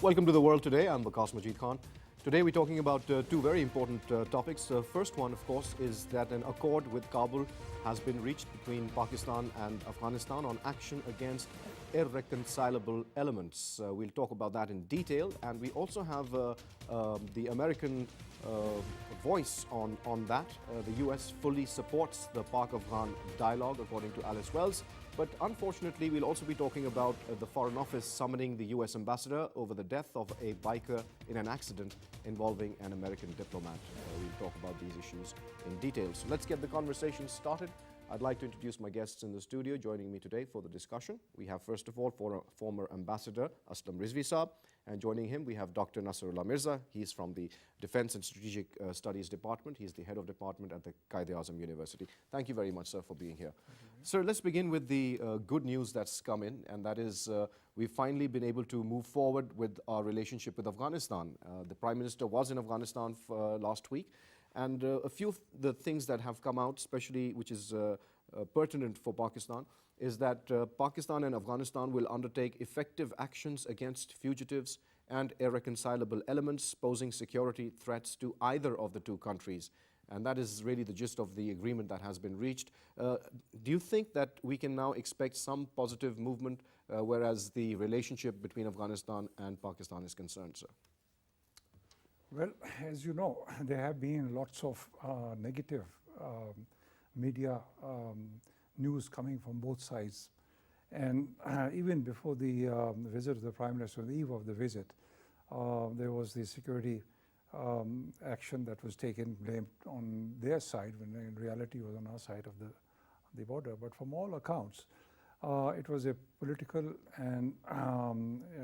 Welcome to The World Today. I'm Vikas Majid Khan. Today we're talking about two very important topics. The first one, of course, is that an accord with Kabul has been reached between Pakistan and Afghanistan on action against irreconcilable elements. We'll talk about that in detail, and we also have the American voice on that. The US fully supports the Pak-Afghan dialogue, according to Alice Wells. But unfortunately, we'll also be talking about the Foreign Office summoning the US ambassador over the death of a biker in an accident involving an American diplomat. We'll talk about these issues in detail. So let's get the conversation started. I'd like to introduce my guests in the studio. Joining me today for the discussion, we have first of all former Ambassador Aslam Rizvi Saab, and joining him we have Dr. Nasrullah Mirza. He's from the Defense and Strategic Studies Department. He's the head of department at the Quaid-e-Azam University. Thank you very much, sir, for being here. Sir, let's begin with the good news that's come in, and that is we've finally been able to move forward with our relationship with Afghanistan. The Prime Minister was in Afghanistan last week, and a few of the things that have come out, especially which is pertinent for Pakistan, is that Pakistan and Afghanistan will undertake effective actions against fugitives and irreconcilable elements posing security threats to either of the two countries. And that is really the gist of the agreement that has been reached. Do you think that we can now expect some positive movement, whereas the relationship between Afghanistan and Pakistan is concerned, sir? Well, as you know, there have been lots of negative media news coming from both sides. And even before the visit of the Prime Minister, on the eve of the visit, there was the security action that was taken, blamed on their side, when in reality was on our side of the border. But from all accounts, it was a political and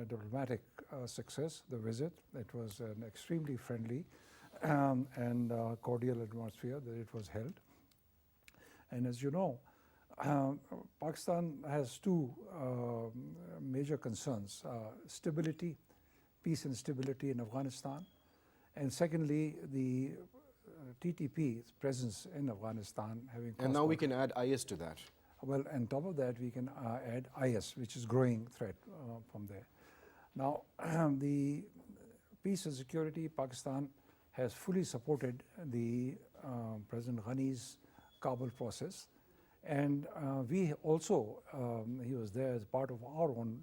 diplomatic success, the visit. It was an extremely friendly and cordial atmosphere that it was held. And as you know, Pakistan has two major concerns: stability, peace and stability in Afghanistan, and secondly, the TTP's presence in Afghanistan having. And now we can add IS to that. Well, on top of that, we can add IS, which is growing threat from there. Now, the peace and security, Pakistan has fully supported the President Ghani's Kabul process. And we also, he was there as part of our own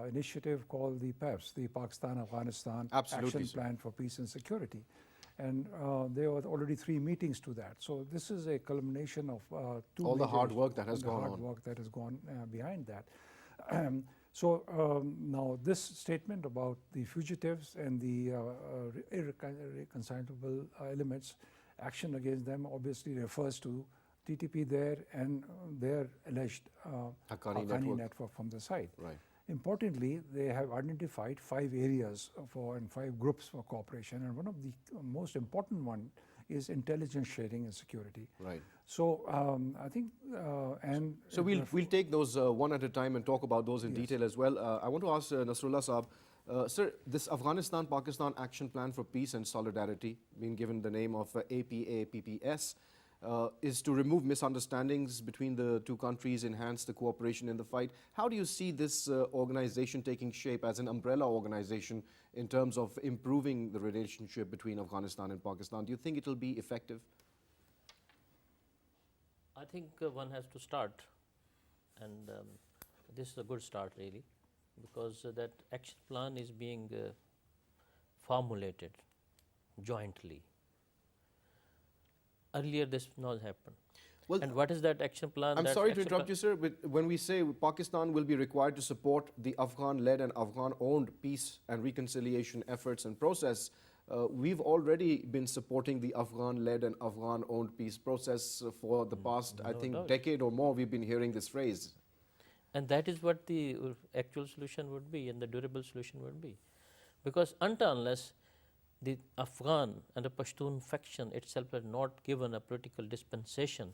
initiative called the PAPS, the Pakistan-Afghanistan Action Plan for Peace and Security. And there were already 3 meetings to that. So this is a culmination of all the hard work that has gone on. Hard work that has gone behind that. Now this statement about the fugitives and the irreconcilable elements, action against them obviously refers to TTP there and their alleged Haqqani network from the side. Right. Importantly, they have identified 5 areas and 5 groups for cooperation, and one of the most important one is intelligence sharing and security. Right. So I think so we'll take those one at a time and talk about those in detail as well. I want to ask Nasrullah Saab, sir, this Afghanistan-Pakistan Action Plan for Peace and Solidarity, being given the name of APA-PPS, is to remove misunderstandings between the two countries, enhance the cooperation in the fight. How do you see this organization taking shape as an umbrella organization in terms of improving the relationship between Afghanistan and Pakistan? Do you think it will be effective? I think one has to start, and this is a good start really, because that action plan is being formulated jointly. Earlier this not happened. Well, and what is that action plan? I'm sorry to interrupt you, sir, but when we say Pakistan will be required to support the Afghan-led and Afghan-owned peace and reconciliation efforts and process, we've already been supporting the Afghan-led and Afghan-owned peace process for the past, I think, decade or more. We've been hearing this phrase. And that is what the actual solution would be, and the durable solution would be. Because unless the Afghan and the Pashtun faction itself are not given a political dispensation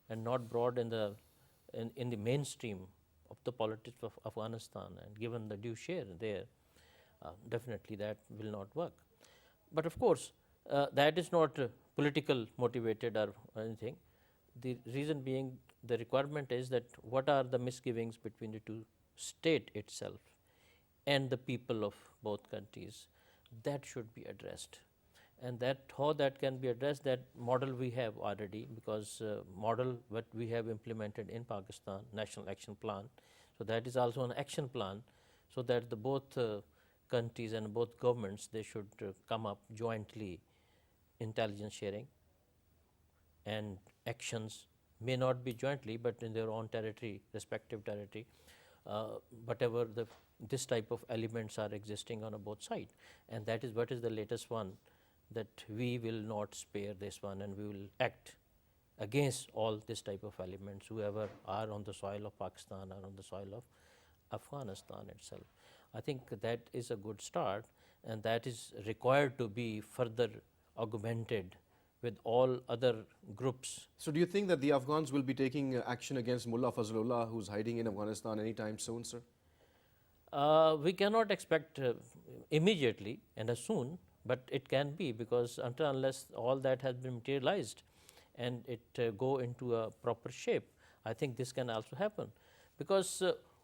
and not brought in the mainstream of the politics of Afghanistan and given the due share there, definitely that will not work. But of course, that is not political motivated or anything. The reason being, the requirement is that what are the misgivings between the two state itself, and the people of both countries, that should be addressed. And that how that can be addressed, that model we have already, because model what we have implemented in Pakistan, National Action Plan. So that is also an action plan, so that the both countries and both governments, they should come up jointly, intelligence sharing and actions may not be jointly, but in their own territory, respective territory, whatever this type of elements are existing on a both side. And that is what is the latest one, that we will not spare this one, and we will act against all this type of elements, whoever are on the soil of Pakistan or on the soil of Afghanistan itself. I think that is a good start, and that is required to be further augmented with all other groups. So do you think that the Afghans will be taking action against Mullah Fazlullah, who's hiding in Afghanistan, anytime soon, sir? We cannot expect immediately and as soon, but it can be, because until unless all that has been materialized and it go into a proper shape, I think this can also happen. Because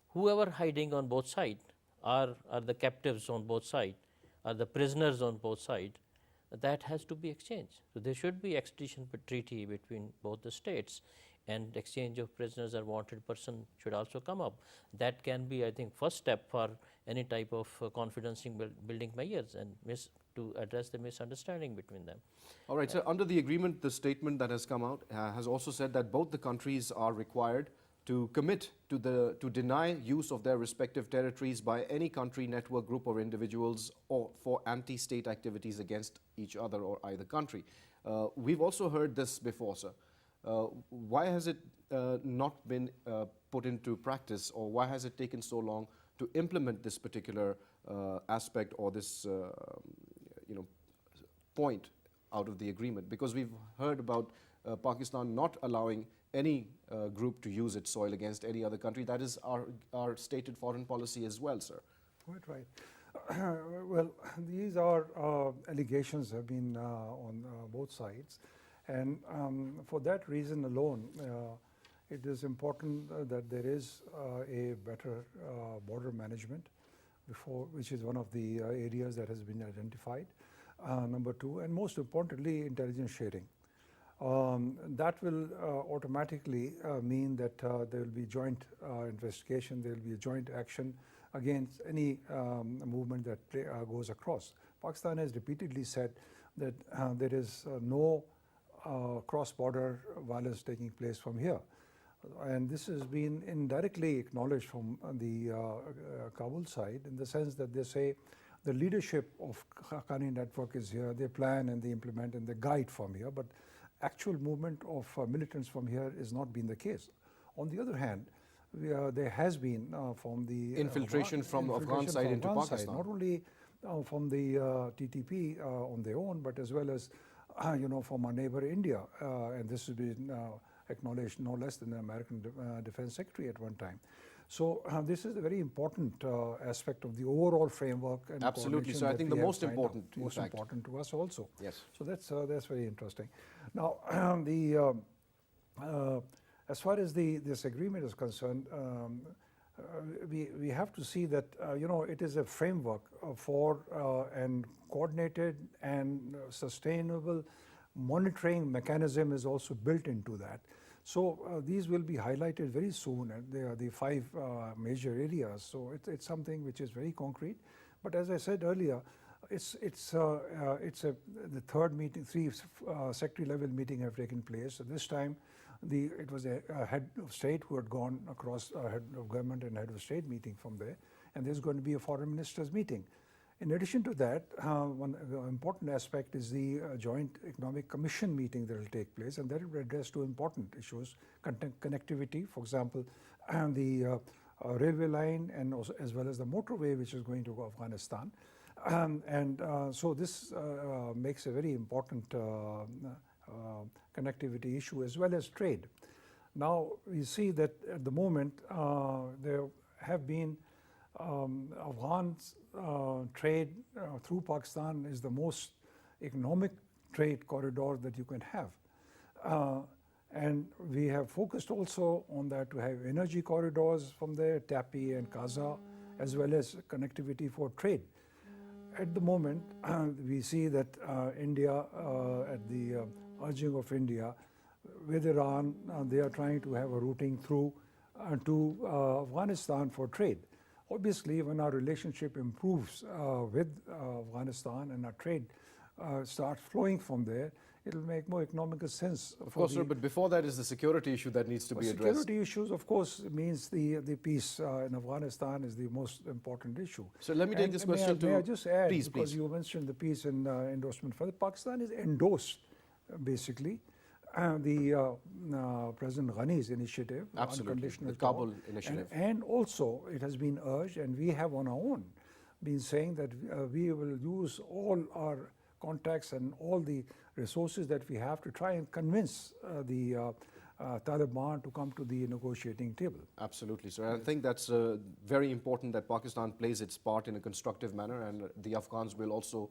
whoever hiding on both sides are the captives on both sides, are the prisoners on both sides, that has to be exchanged. So there should be extradition treaty between both the states, and exchange of prisoners or wanted person should also come up. That can be, I think, first step for any type of confidence building measures and to address the misunderstanding between them. All right, sir. Under the agreement, the statement that has come out has also said that both the countries are required to commit to deny use of their respective territories by any country, network, group, or individuals, or for anti-state activities against each other or either country. We've also heard this before, sir. Why has it not been put into practice, or why has it taken so long to implement this particular aspect or this point out of the agreement? Because we've heard about Pakistan not allowing any group to use its soil against any other country. That is our stated foreign policy as well, sir. Quite right. Well, these are allegations have been on both sides, and for that reason alone, it is important that there is a better border management, which is one of the areas that has been identified. Number two, and most importantly, intelligence sharing. That will automatically mean that there will be joint investigation, there will be a joint action against any movement that goes across. Pakistan has repeatedly said that there is no cross-border violence taking place from here. And this has been indirectly acknowledged from the Kabul side, in the sense that they say the leadership of Haqqani network is here, they plan and they implement and they guide from here, but actual movement of militants from here has not been the case. On the other hand, there has been from the infiltration from Afghan side into Pakistan. Not only from the TTP on their own, but as well as from our neighbor India, and this has been acknowledged no less than the American Defense Secretary at one time. So this is a very important aspect of the overall framework. And absolutely. So I think the most important to us also. Yes. So that's very interesting. Now, as far as this agreement is concerned, we have to see that it is a framework for and coordinated and sustainable monitoring mechanism is also built into that. So these will be highlighted very soon, and they are the 5 major areas. So it's something which is very concrete. But as I said earlier, it's the third meeting, 3 secretary level meeting have taken place. So this time, it was a head of state who had gone across, head of government and head of state meeting from there, and there's going to be a foreign ministers meeting. In addition to that, one important aspect is the Joint Economic Commission meeting that will take place, and that will address 2 important issues: connectivity, for example, and the railway line, and also, as well as the motorway which is going to Afghanistan. So this makes a very important connectivity issue as well as trade. Now we see that at the moment there have been Afghans trade through Pakistan is the most economic trade corridor that you can have. And we have focused also on that to have energy corridors from there, Tapi and Kaza, as well as connectivity for trade. At the moment, we see that India, at the urging of India, with Iran, they are trying to have a routing through to Afghanistan for trade. Obviously, when our relationship improves with Afghanistan and our trade starts flowing from there, it will make more economical sense. Of course, sir, but before that is the security issue that needs to be addressed. Security issues, of course, means the peace in Afghanistan is the most important issue. So let me take this question to... May I just add, please, because please. you mentioned the peace and endorsement for Pakistan is endorsed, basically, the President Ghani's initiative, Absolutely, unconditional the Kabul talk. initiative. And also, it has been urged, and we have on our own been saying that we will use all our contacts and all the resources that we have to try and convince the Taliban to come to the negotiating table. Absolutely, sir. I think that's very important that Pakistan plays its part in a constructive manner, and the Afghans will also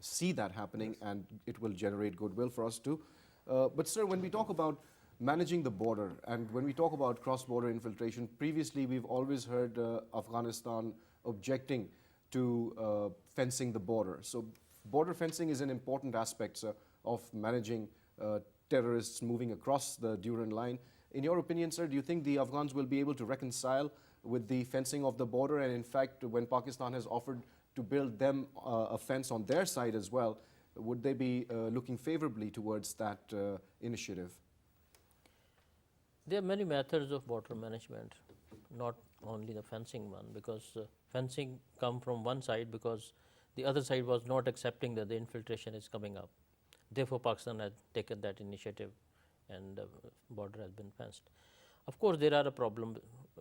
see that happening, and it will generate goodwill for us too. But sir, when we talk about managing the border and when we talk about cross-border infiltration, previously we've always heard Afghanistan objecting to fencing the border. So border fencing is an important aspect, sir, of managing terrorists moving across the Durand line. In your opinion, sir, do you think the Afghans will be able to reconcile with the fencing of the border? And in fact, when Pakistan has offered to build them a fence on their side as well, would they be looking favorably towards that initiative? There are many methods of border management, not only the fencing one, because fencing come from one side because the other side was not accepting that the infiltration is coming up. Therefore, Pakistan has taken that initiative and the border has been fenced. Of course, there are a problem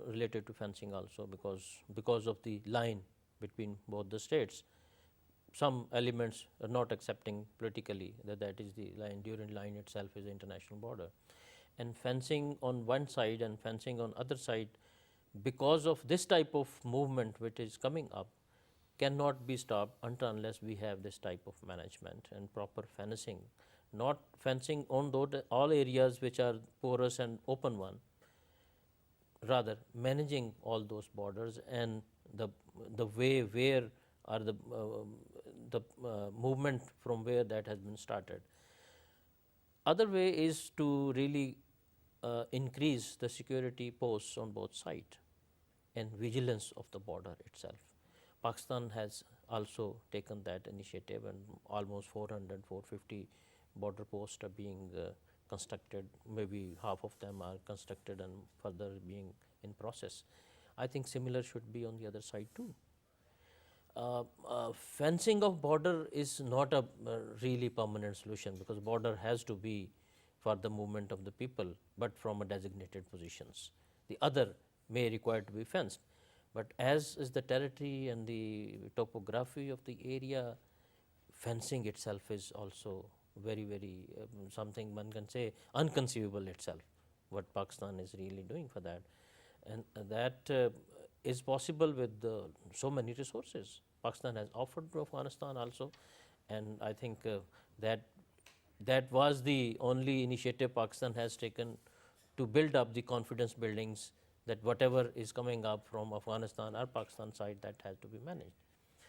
related to fencing also because of the line between both the states. Some elements are not accepting politically that is the line. Durand line itself is the international border. And fencing on one side and fencing on other side, because of this type of movement which is coming up, cannot be stopped until unless we have this type of management and proper fencing. Not fencing on all areas which are porous and open one, rather managing all those borders and the way where are the movement from where that has been started. Other way is to really increase the security posts on both sides and vigilance of the border itself. Pakistan has also taken that initiative, and almost 400, 450 border posts are being constructed. Maybe half of them are constructed and further being in process. I think similar should be on the other side too. Fencing of border is not a really permanent solution, because border has to be for the movement of the people, but from a designated positions. The other may require to be fenced. But as is the territory and the topography of the area, fencing itself is also very, very something one can say unconceivable itself, what Pakistan is really doing for that. And that is possible with so many resources. Pakistan has offered to Afghanistan also, and I think that was the only initiative Pakistan has taken to build up the confidence buildings, that whatever is coming up from Afghanistan or Pakistan side, that has to be managed.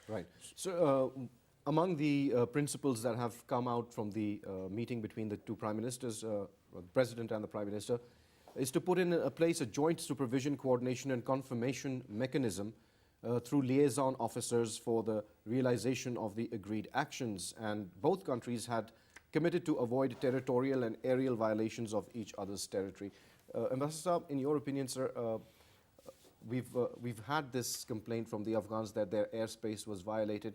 Right. So among the principles that have come out from the meeting between the two prime ministers, the president and the prime minister, is to put in place a joint supervision, coordination and confirmation mechanism through liaison officers for the realization of the agreed actions. And both countries had committed to avoid territorial and aerial violations of each other's territory. Ambassador Saab, in your opinion, sir, we've had this complaint from the Afghans that their airspace was violated.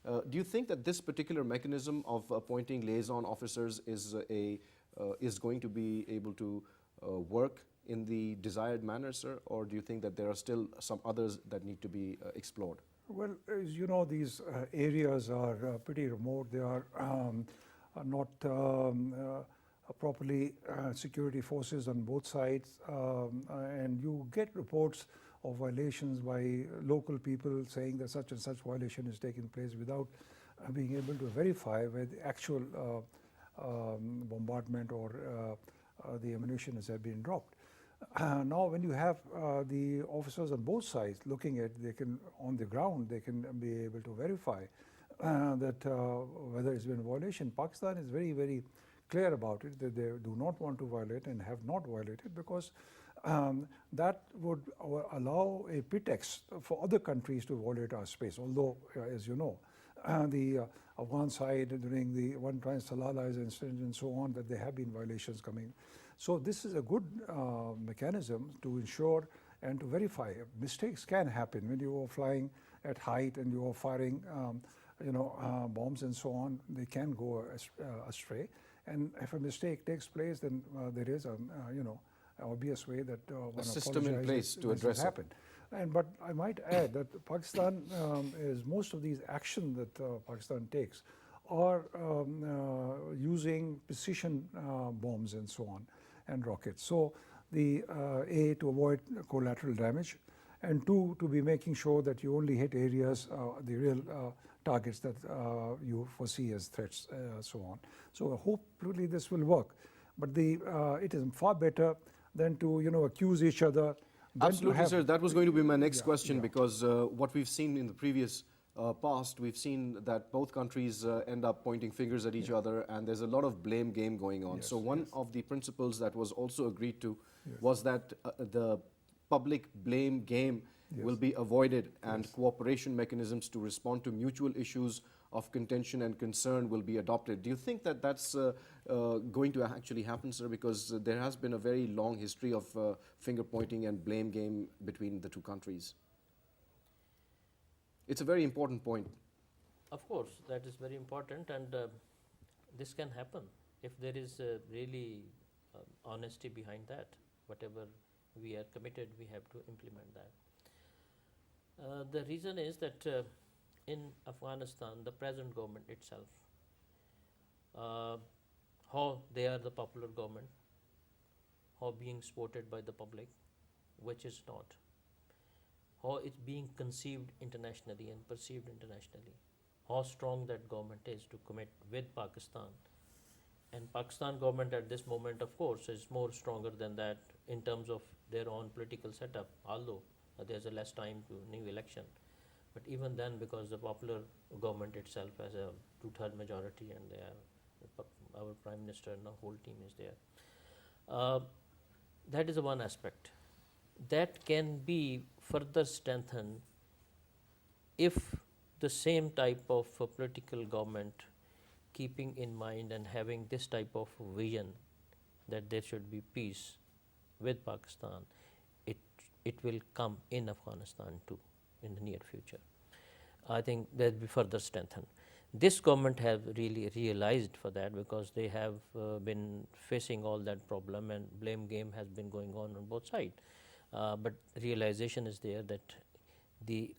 Do you think that this particular mechanism of appointing liaison officers is going to be able to work in the desired manner, sir, or do you think that there are still some others that need to be explored? Well, as you know, these areas are pretty remote. They are not properly security forces on both sides, and you get reports of violations by local people saying that such and such violation is taking place without being able to verify where the actual bombardment or the ammunition has been dropped. Now, when you have the officers on both sides looking at, they can on the ground, they can be able to verify that whether it's been a violation. Pakistan is very, very clear about it, that they do not want to violate and have not violated, because that would allow a pretext for other countries to violate our space. Although, as you know, the Afghan side during the one Trans-Salalah incident and so on, that there have been violations coming. So this is a good mechanism to ensure and to verify. Mistakes can happen when you are flying at height and you are firing, bombs and so on. They can go astray. And if a mistake takes place, then there is a, obvious way that a system in place to address it. But I might add that Pakistan is, most of these actions that Pakistan takes are using precision bombs and so on, and rockets. So the to avoid collateral damage, and two, to be making sure that you only hit areas, the real targets that you foresee as threats, so on. So hopefully this will work. But it is far better than to accuse each other. Absolutely, sir. That was going to be my next question, because what we've seen in the previous past, we've seen that both countries end up pointing fingers at each other, and there's a lot of blame game going on. So one of the principles that was also agreed to was that the public blame game will be avoided, and cooperation mechanisms to respond to mutual issues of contention and concern will be adopted. Do you think that that's going to actually happen, sir? Because there has been a very long history of finger pointing and blame game between the two countries. It's a very important point. Of course, that is very important, and this can happen if there is really honesty behind that. Whatever we are committed, we have to implement that. The reason is that in Afghanistan, the present government itself, how they are the popular government, how being supported by the public, which is not, how it's being conceived internationally and perceived internationally, how strong that government is to commit with Pakistan. And Pakistan government at this moment, of course, is more stronger than that in terms of their own political setup, although there's a less time to new election. But even then, because the popular government itself has a 2/3 majority, and they are, our Prime Minister and the whole team is there. That is the one aspect. That can be further strengthened if the same type of political government, keeping in mind and having this type of vision that there should be peace with Pakistan, it will come in Afghanistan too in the near future. I think that will be further strengthened. This government have really realized for that, because they have been facing all that problem, and blame game has been going on both sides. But realization is there that the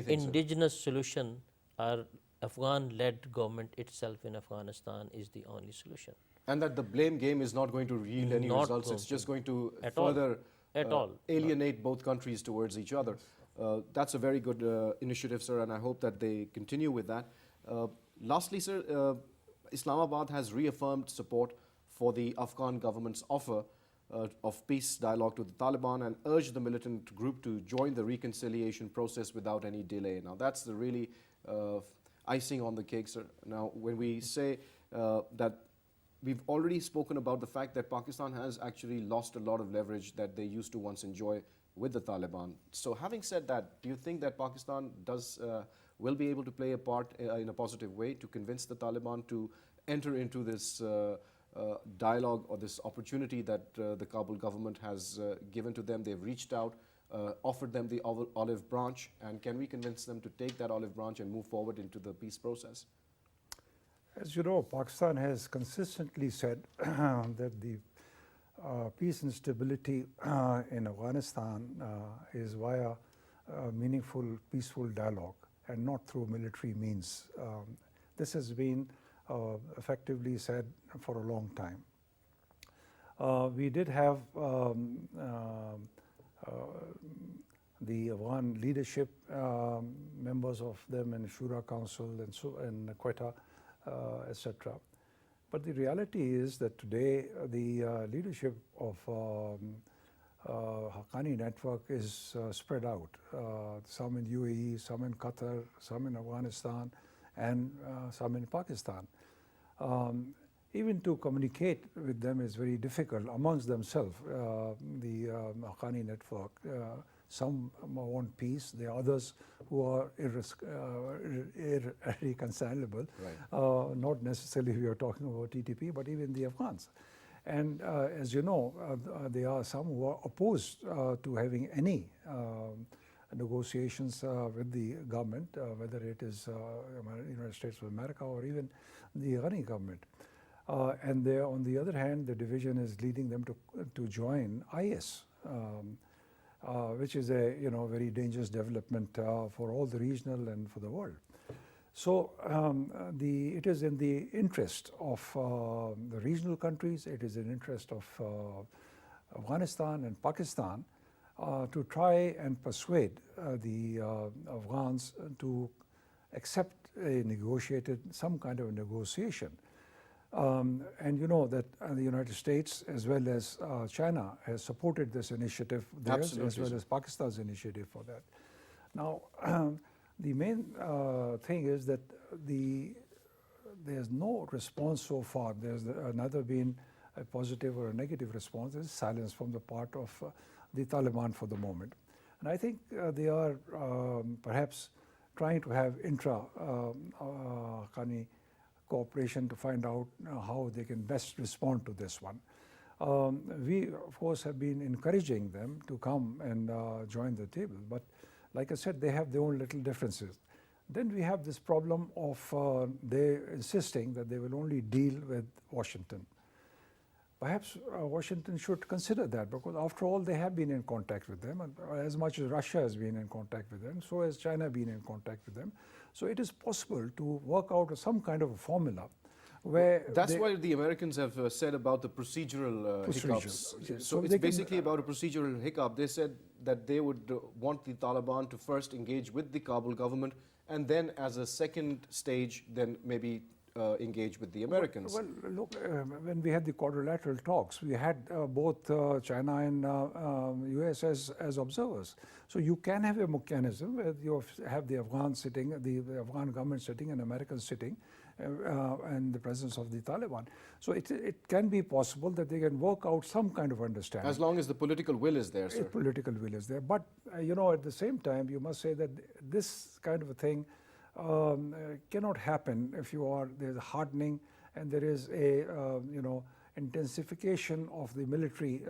indigenous solution, or Afghan-led government itself in Afghanistan, is the only solution. And that the blame game is not going to yield any results. It's just going to further alienate both countries towards each other. That's a very good initiative, sir, and I hope that they continue with that. Lastly, sir, Islamabad has reaffirmed support for the Afghan government's offer of peace dialogue to the Taliban, and urged the militant group to join the reconciliation process without any delay. Now, that's the really icing on the cake, sir. Now, when we say that we've already spoken about the fact that Pakistan has actually lost a lot of leverage that they used to once enjoy with the Taliban. So having said that, do you think that Pakistan will be able to play a part in a positive way to convince the Taliban to enter into this dialogue, or this opportunity that the Kabul government has given to them? They've reached out, offered them the olive branch, and can we convince them to take that olive branch and move forward into the peace process? As you know, Pakistan has consistently said that the peace and stability in Afghanistan is via meaningful, peaceful dialogue, and not through military means. This has been effectively said for a long time. We did have the Afghan leadership, members of them in Shura Council and Quetta, etc. But the reality is that today the leadership of Haqqani network is spread out. Some in UAE, some in Qatar, some in Afghanistan, and some in Pakistan. Even to communicate with them is very difficult amongst themselves. The Haqqani network, some want peace. There are others who are irreconcilable. Right. Not necessarily we are talking about TTP, but even the Afghans. And as you know, there are some who are opposed to having any negotiations with the government, whether it is United States of America or even the Ghani government. And there, on the other hand, the division is leading them to join IS, which is a very dangerous development for all the regional and for the world. So it is in the interest of the regional countries, it is in interest of Afghanistan and Pakistan to try and persuade the Afghans to accept some kind of a negotiation. And you know that the United States as well as China has supported this initiative, theirs, as well as Pakistan's initiative for that. Now, the main thing is that there's no response so far. There's neither been a positive or a negative response. There's silence from the part of the Taliban for the moment. And I think they are perhaps trying to have intra-Haqqani cooperation to find out how they can best respond to this one. We, of course, have been encouraging them to come and join the table. But like I said, they have their own little differences. Then we have this problem of they insisting that they will only deal with Washington. Perhaps Washington should consider that, because after all, they have been in contact with them, and as much as Russia has been in contact with them, so has China been in contact with them. So it is possible to work out some kind of a formula where that's why the Americans have said about the procedural hiccups. Yes. So it's basically about a procedural hiccup. They said that they would want the Taliban to first engage with the Kabul government, and then as a second stage, then maybe engage with the Americans. Well, look, when we had the quadrilateral talks, we had both China and US as observers. So you can have a mechanism where you have the Afghan sitting, the Afghan government sitting, and Americans sitting, and the presence of the Taliban. So it can be possible that they can work out some kind of understanding. As long as the political will is there, sir. Political will is there. But, at the same time, you must say that this kind of a thing cannot happen if there's a hardening and there is a intensification of the military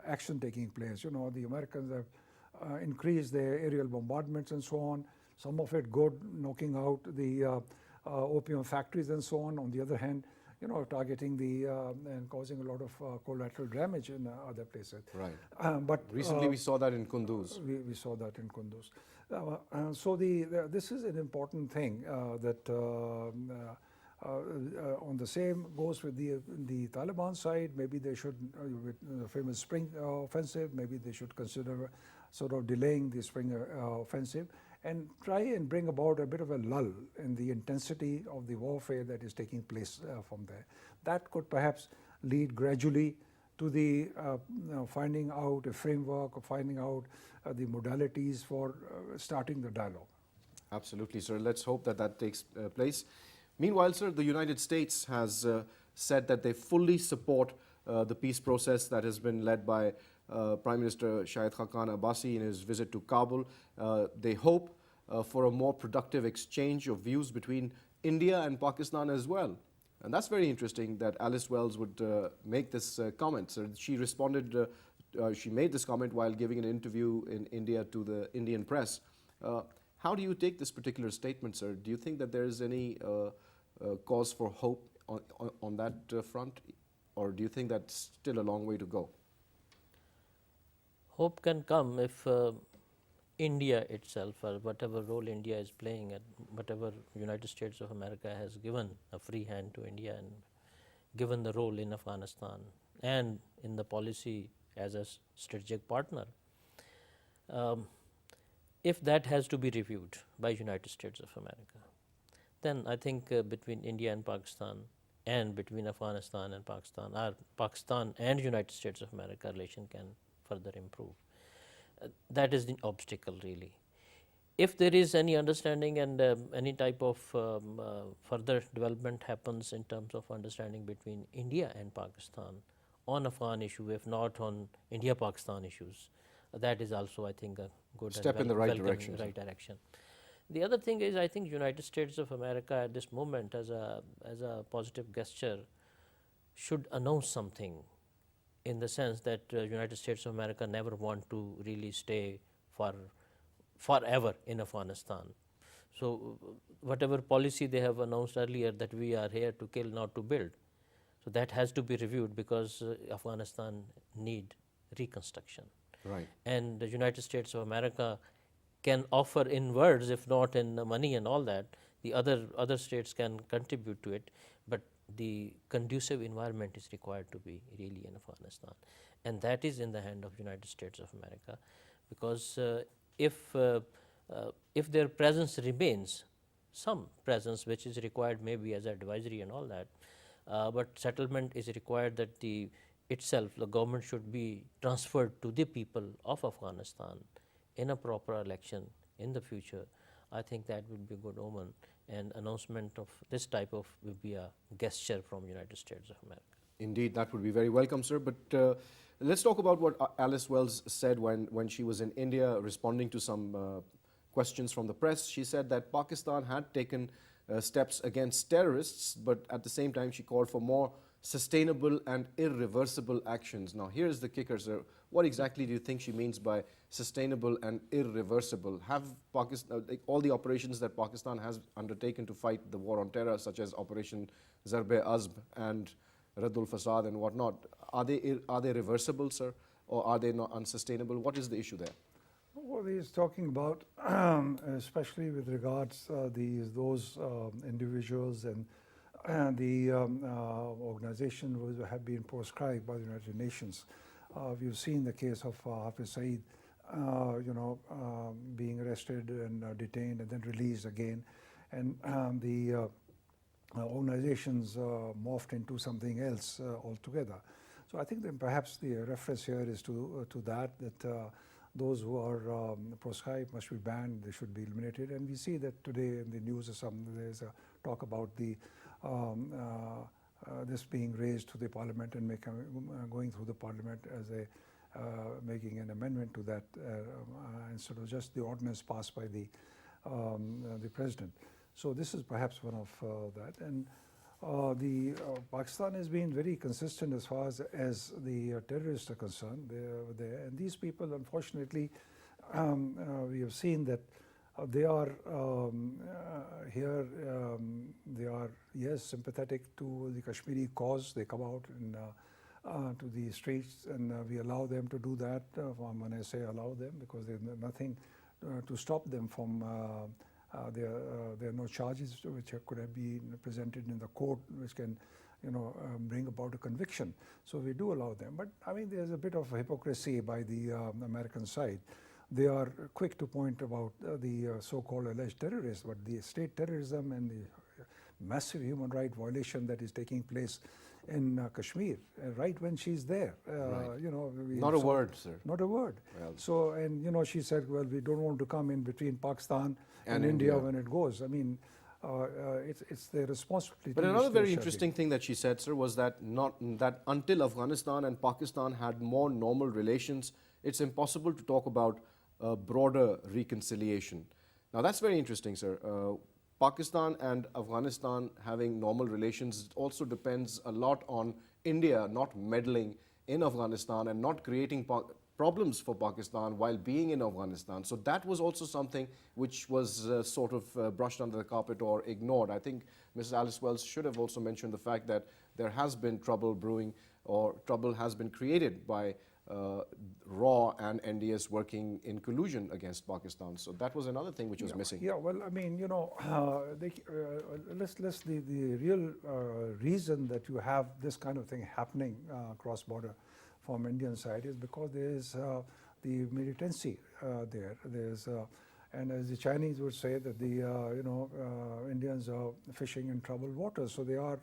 action taking place. The Americans have increased their aerial bombardments and so on. Some of it good, knocking out the opium factories and so on. On the other hand, targeting and causing a lot of collateral damage in other places. Right. But recently we saw that in Kunduz. We saw that in Kunduz. So this is an important thing that on the same goes with the Taliban side. Maybe they should, with the famous Spring offensive, maybe they should consider sort of delaying the Spring offensive and try and bring about a bit of a lull in the intensity of the warfare that is taking place from there. That could perhaps lead gradually to the finding out a framework, of finding out the modalities for starting the dialogue. Absolutely, sir. Let's hope that takes place. Meanwhile, sir, the United States has said that they fully support the peace process that has been led by Prime Minister Shahid Khaqan Abbasi in his visit to Kabul. They hope for a more productive exchange of views between India and Pakistan as well. And that's very interesting that Alice Wells would make this comment. So she responded, she made this comment while giving an interview in India to the Indian press. How do you take this particular statement, sir? Do you think that there is any cause for hope on that front? Or do you think that's still a long way to go? Hope can come if India itself, or whatever role India is playing, and whatever United States of America has given a free hand to India and given the role in Afghanistan and in the policy as a strategic partner, if that has to be reviewed by United States of America, then I think between India and Pakistan, and between Afghanistan and Pakistan, or Pakistan and United States of America relation can further improve. That is the obstacle really. If there is any understanding and any type of further development happens in terms of understanding between India and Pakistan on Afghan issue, if not on India-Pakistan issues, that is also, I think, a good Step in and the right welcome direction, sir. right direction. The other thing is, I think United States of America at this moment, as a positive gesture, should announce something, in the sense that United States of America never want to really stay for forever in Afghanistan. So whatever policy they have announced earlier, that we are here to kill, not to build, so that has to be reviewed, because Afghanistan need reconstruction. Right. And the United States of America can offer in words, if not in money and all that. The other states can contribute to it, but the conducive environment is required to be really in Afghanistan, and that is in the hand of United States of America, because if if their presence remains, some presence which is required maybe as advisory and all that, but settlement is required, that the government should be transferred to the people of Afghanistan in a proper election in the future. I think that would be a good omen, and announcement of this type of will be a gesture from United States of America. Indeed, that would be very welcome, sir. But let's talk about what Alice Wells said when she was in India responding to some questions from the press. She said that Pakistan had taken steps against terrorists, but at the same time she called for more sustainable and irreversible actions. Now, here's the kicker, sir. What exactly do you think she means by sustainable and irreversible? Have Pakistan, like all the operations that Pakistan has undertaken to fight the war on terror, such as Operation Zarb-e-Azb and Raddul Fasad and whatnot, are they reversible, sir, or are they not unsustainable? What is the issue there? What he's talking about, especially with regards those individuals and the organization who have been proscribed by the United Nations. We've seen the case of Hafiz Saeed, being arrested and detained and then released again, and the organizations morphed into something else altogether. So I think that perhaps the reference here is to that those who are proscribed must be banned, they should be eliminated. And we see that today in the news there's a talk about this being raised to the parliament and going through the parliament as making an amendment to that instead of just the ordinance passed by the president. So this is perhaps one of that. And Pakistan has been very consistent as far as the terrorists are concerned. And these people, unfortunately, we have seen that they are here. They are, yes, sympathetic to the Kashmiri cause. They come out to the streets, and we allow them to do that. When I say allow them, because there's nothing to stop them from. There are no charges which could have been presented in the court, which can, bring about a conviction. So we do allow them. But I mean, there's a bit of hypocrisy by the American side. They are quick to point about the so-called alleged terrorists, but the state terrorism and the massive human rights violation that is taking place in Kashmir, right when she's there. Right. Not a word, sir. Not a word. Well, so, and she said, well, we don't want to come in between Pakistan and India when it goes. I mean, it's their responsibility. But another very interesting thing that she said, sir, was that that until Afghanistan and Pakistan had more normal relations, it's impossible to talk about broader reconciliation. Now, that's very interesting, sir. Pakistan and Afghanistan having normal relations also depends a lot on India not meddling in Afghanistan and not creating problems for Pakistan while being in Afghanistan. So that was also something which was sort of brushed under the carpet or ignored. I think Mrs. Alice Wells should have also mentioned the fact that there has been trouble brewing, or trouble has been created by RAW and NDS working in collusion against Pakistan. So that was another thing which was missing. Yeah, well, I mean, the real reason that you have this kind of thing happening cross-border from Indian side is because there is the militancy there. And as the Chinese would say that the Indians are fishing in troubled waters, so they are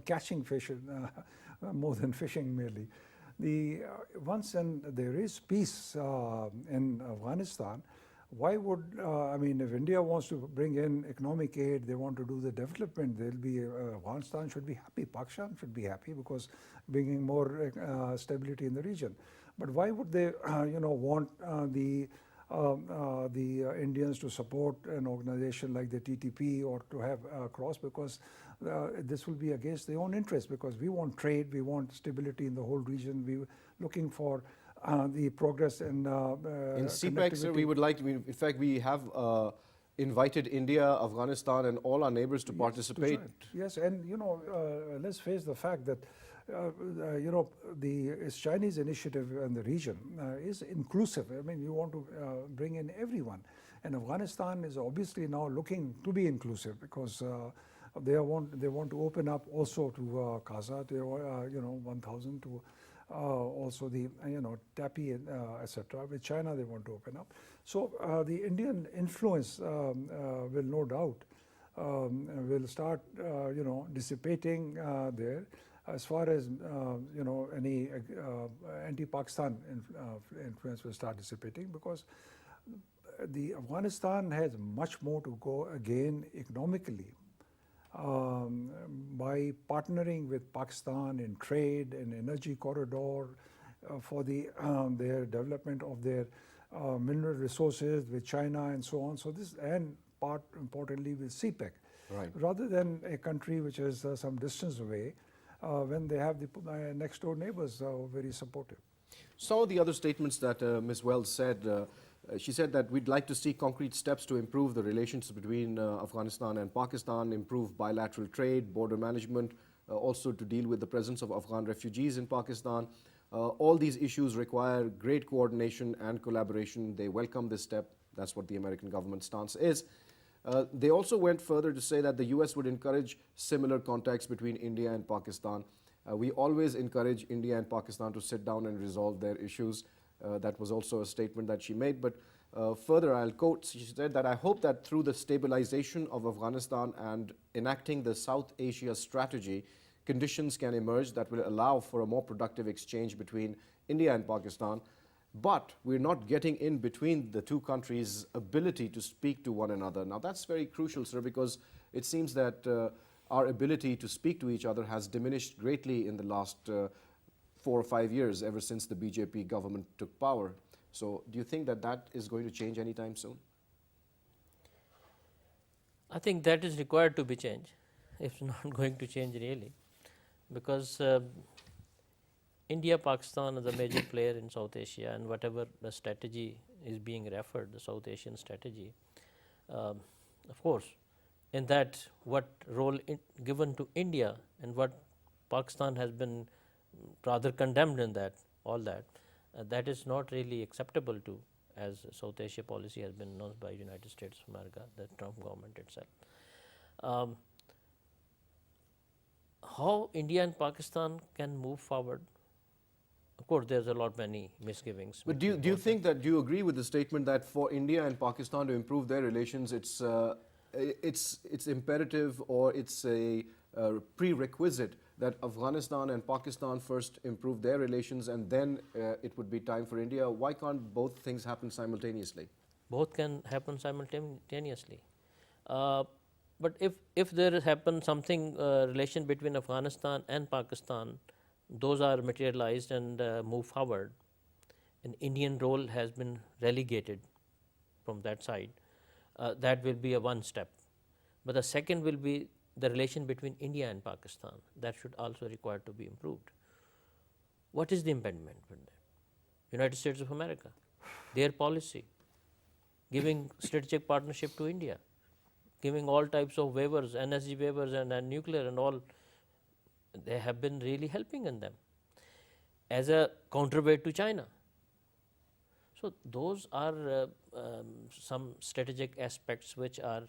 catching fish more than fishing merely. Once there is peace in Afghanistan, why would I mean, if India wants to bring in economic aid, they want to do the development, they'll be Afghanistan should be happy, Pakistan should be happy, because bringing more stability in the region. But why would they want the Indians to support an organization like the TTP or to have cross, because this will be against their own interest, because we want trade, we want stability in the whole region, we're looking for the progress in CPEC, sir, we would like to, in fact, we have invited India, Afghanistan and all our neighbors to participate. Yes, and let's face the fact that the Chinese initiative in the region is inclusive. I mean, you want to bring in everyone, and Afghanistan is obviously now looking to be inclusive, because they want to open up also to Kaza, to 1,000, to also the TAPI, etc. With China, they want to open up. So the Indian influence will no doubt will start dissipating there. As far as any anti-Pakistan influence will start dissipating, because the Afghanistan has much more to go again economically by partnering with Pakistan in trade and energy corridor for their development of their mineral resources with China and so on. So this, and part importantly with CPEC, right, rather than a country which is some distance away, when they have the next door neighbors very supportive. Some of the other statements that Ms. Wells said, she said that we'd like to see concrete steps to improve the relations between Afghanistan and Pakistan, improve bilateral trade, border management, also to deal with the presence of Afghan refugees in Pakistan. All these issues require great coordination and collaboration. They welcome this step. That's what the American government stance is. They also went further to say that the US would encourage similar contacts between India and Pakistan. We always encourage India and Pakistan to sit down and resolve their issues. That was also a statement that she made. But further, I'll quote, she said that I hope that through the stabilization of Afghanistan and enacting the South Asia strategy, conditions can emerge that will allow for a more productive exchange between India and Pakistan. But we're not getting in between the two countries' ability to speak to one another. Now that's very crucial, sir, because it seems that our ability to speak to each other has diminished greatly in the last 4 or 5 years, ever since the BJP government took power. So do you think that that is going to change anytime soon? I think that is required to be changed. It's not going to change really, because India, Pakistan is a major player in South Asia, and whatever the strategy is being referred, the South Asian strategy, of course, in that what role given to India and what Pakistan has been rather condemned in that, all that, that is not really acceptable to, as South Asia policy has been announced by United States of America, the Trump government itself. How India and Pakistan can move forward? Of course, there's a lot many misgivings. But do you think that, do you agree with the statement that for India and Pakistan to improve their relations, it's imperative, or it's a prerequisite that Afghanistan and Pakistan first improve their relations, and then it would be time for India? Why can't both things happen simultaneously? Both can happen simultaneously. But if there happens something, relation between Afghanistan and Pakistan, those are materialized and move forward, an Indian role has been relegated from that side, that will be a one step. But the second will be the relation between India and Pakistan. That should also require to be improved. What is the impediment with that? United States of America, their policy, giving strategic partnership to India, giving all types of waivers, energy waivers and nuclear and all, they have been really helping in them as a counterweight to China. So those are some strategic aspects which are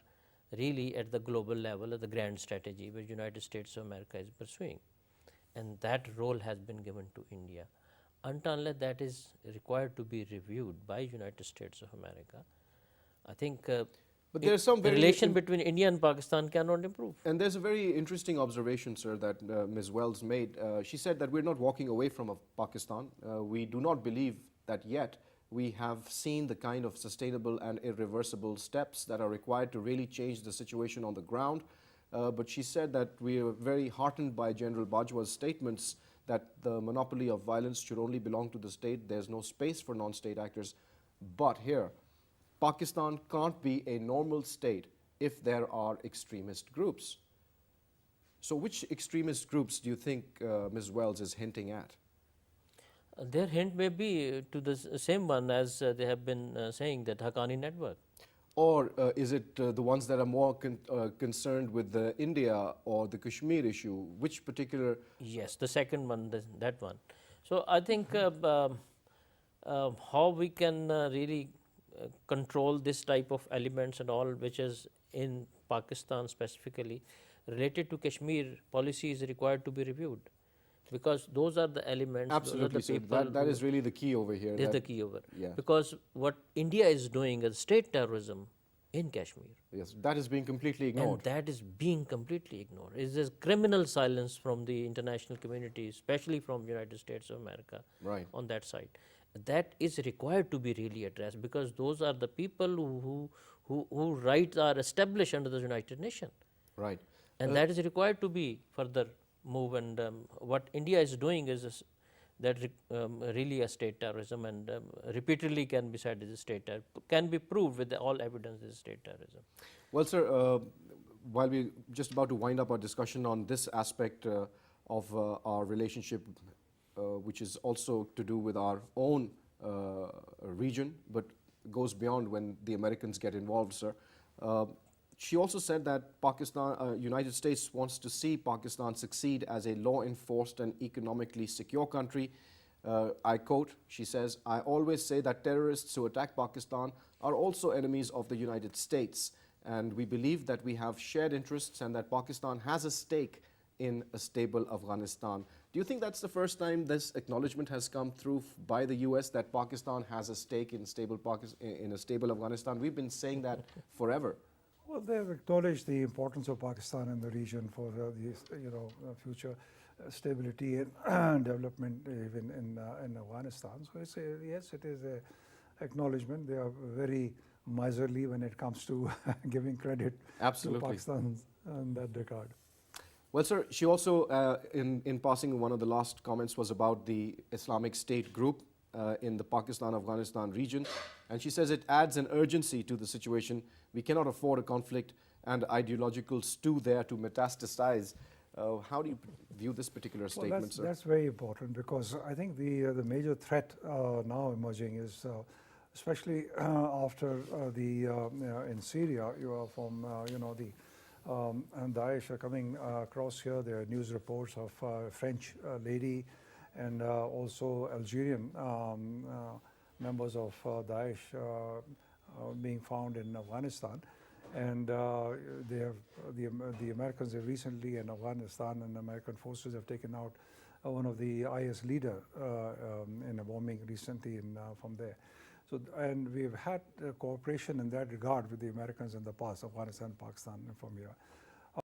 really at the global level, at the grand strategy which United States of America is pursuing, and that role has been given to India. Until unless that is required to be reviewed by United States of America, I think But there's some the very relation between India and Pakistan cannot improve. And there's a very interesting observation, sir, that Ms. Wells made. She said that we're not walking away from Pakistan. We do not believe that yet we have seen the kind of sustainable and irreversible steps that are required to really change the situation on the ground. But she said that we are very heartened by General Bajwa's statements that the monopoly of violence should only belong to the state. There's no space for non-state actors. But here, Pakistan can't be a normal state if there are extremist groups. So which extremist groups do you think Ms. Wells is hinting at? Their hint may be to the same one as they have been saying, that Haqqani network. Or is it the ones that are more concerned with the India or the Kashmir issue? Which particular? Yes, the second one, that one. So I think how we can really control this type of elements and all, which is in Pakistan specifically related to Kashmir, policy is required to be reviewed, because those are the elements. Absolutely, those are the so that is really the key over here. Is the key over. Yeah. Because what India is doing is state terrorism in Kashmir. Yes, that is being completely ignored. And that is being completely ignored. It is criminal silence from the international community, especially from United States of America, Right. on that side. That is required to be really addressed, because those are the people who rights are established under the United Nations. Right. And that is required to be further move. And what India is doing is that really a state terrorism, and repeatedly can be said is a state terrorism, can be proved with all evidence is state terrorism. Well, sir, while we're just about to wind up our discussion on this aspect of our relationship, which is also to do with our own region, but goes beyond when the Americans get involved, sir. She also said that Pakistan, United States wants to see Pakistan succeed as a law-enforced and economically secure country. I quote, she says, "I always say that terrorists who attack Pakistan are also enemies of the United States. And we believe that we have shared interests and that Pakistan has a stake in a stable Afghanistan." Do you think that's the first time this acknowledgement has come through by the US that Pakistan has a stake in a stable Afghanistan? We've been saying that forever. Well, they have acknowledged the importance of Pakistan in the region for the future stability and development even in Afghanistan. So it's yes, it is an acknowledgement. They are very miserly when it comes to giving credit Absolutely. to Pakistan in that regard. Well, sir, she also, in passing, one of the last comments was about the Islamic State group in the Pakistan-Afghanistan region. And she says it adds an urgency to the situation. We cannot afford a conflict and ideological stew there to metastasize. How do you view this particular statement, sir? That's very important, because I think the major threat now emerging is, especially after in Syria, and Daesh are coming across here. There are news reports of a French lady and also Algerian members of Daesh being found in Afghanistan. And the Americans have recently in Afghanistan, and American forces have taken out one of the IS leader in a bombing recently from there. So, and we've had cooperation in that regard with the Americans in the past, Afghanistan, Pakistan, and from here.